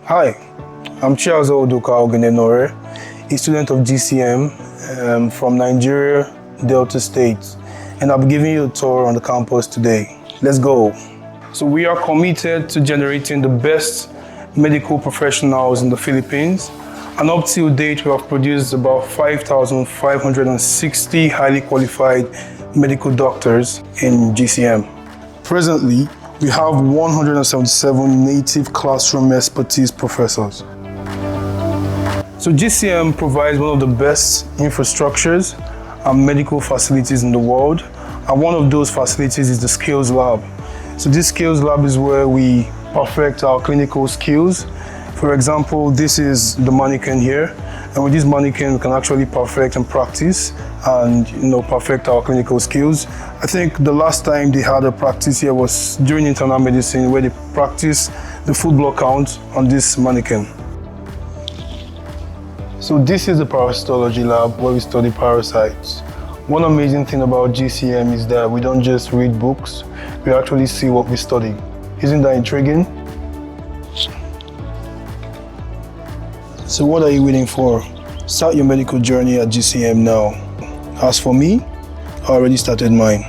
Hi, I'm 𝗨𝗱𝗫𝗍𝗲𝗖𝗵𝗵𝗲, a student of GCM from Nigeria, Delta State, and I'll be giving you a tour on the campus today. Let's go. So we are committed to generating the best medical professionals in the Philippines, and up till date we have produced about 5,560 highly qualified medical doctors in GCM. Presently, we have 177 native classroom expertise professors. So GCM provides one of the best infrastructures and medical facilities in the world, and one of those facilities is the Skills Lab. So this Skills Lab is where we perfect our clinical skills. For example, this is the mannequin here, and with this mannequin we can actually perfect and practice and perfect our clinical skills. I think the last time they had a practice here was during internal medicine, where they practiced the food block count on this mannequin. So this is the parasitology lab where we study parasites. One amazing thing about GCM is that we don't just read books, we actually see what we study. Isn't that intriguing? So what are you waiting for? Start your medical journey at GCM now. As for me, I already started mine.